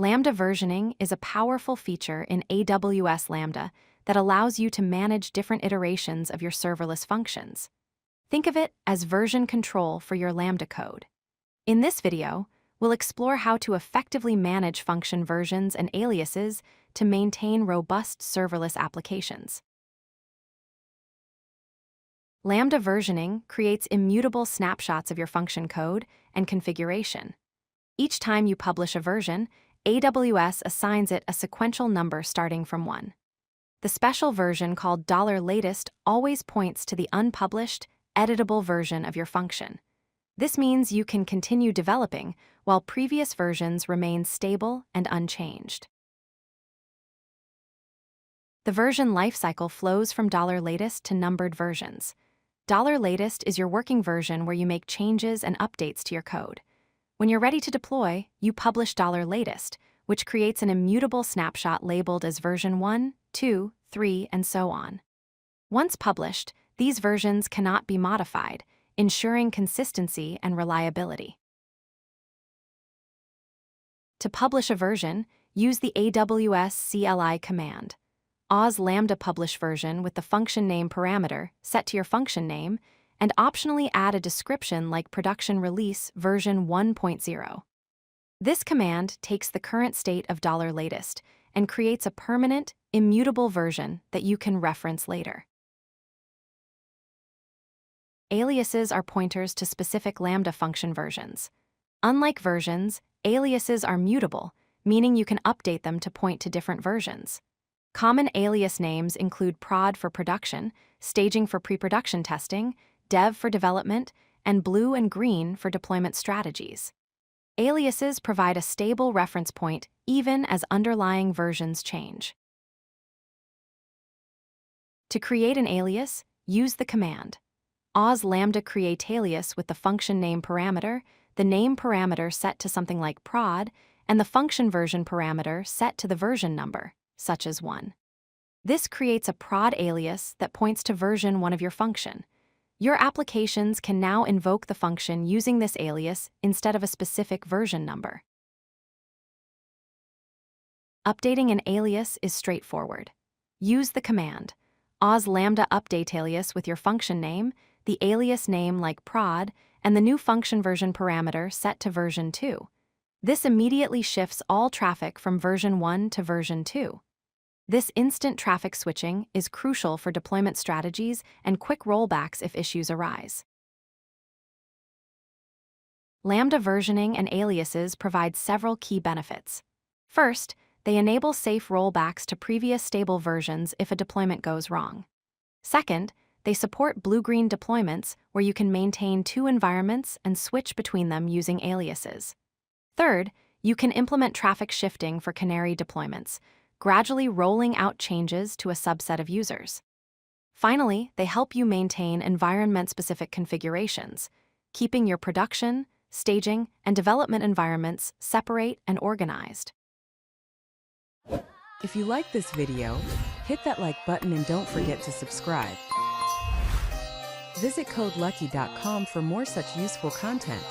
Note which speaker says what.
Speaker 1: Lambda versioning is a powerful feature in AWS Lambda that allows you to manage different iterations of your serverless functions. Think of it as version control for your Lambda code. In this video, we'll explore how to effectively manage function versions and aliases to maintain robust serverless applications. Lambda versioning creates immutable snapshots of your function code and configuration. Each time you publish a version, AWS assigns it a sequential number starting from 1. The special version called $latest always points to the unpublished, editable version of your function. This means you can continue developing while previous versions remain stable and unchanged. The version lifecycle flows from $latest to numbered versions. $latest is your working version where you make changes and updates to your code. When you're ready to deploy, you publish $latest, which creates an immutable snapshot labeled as version 1, 2, 3, and so on. Once published, these versions cannot be modified, ensuring consistency and reliability. To publish a version, use the AWS CLI command. AWS Lambda publish version with the function name parameter set to your function name, and optionally add a description like production release version 1.0. This command takes the current state of $latest and creates a permanent, immutable version that you can reference later. Aliases are pointers to specific Lambda function versions. Unlike versions, aliases are mutable, meaning you can update them to point to different versions. Common alias names include prod for production, staging for pre-production testing, dev for development, and blue and green for deployment strategies. Aliases provide a stable reference point even as underlying versions change. To create an alias, use the command AWS Lambda create alias with the function name parameter, the name parameter set to something like prod, and the function version parameter set to the version number, such as 1. This creates a prod alias that points to version 1 of your function. Your applications can now invoke the function using this alias instead of a specific version number. Updating an alias is straightforward. Use the command AWS Lambda update alias with your function name, the alias name like prod, and the new function version parameter set to version 2. This immediately shifts all traffic from version 1 to version 2. This instant traffic switching is crucial for deployment strategies and quick rollbacks if issues arise. Lambda versioning and aliases provide several key benefits. First, they enable safe rollbacks to previous stable versions if a deployment goes wrong. Second, they support blue-green deployments where you can maintain 2 environments and switch between them using aliases. Third, you can implement traffic shifting for Canary deployments, gradually rolling out changes to a subset of users. Finally, they help you maintain environment-specific configurations, keeping your production, staging, and development environments separate and organized.
Speaker 2: If you like this video, hit that like button and don't forget to subscribe. Visit codelucky.com for more such useful content.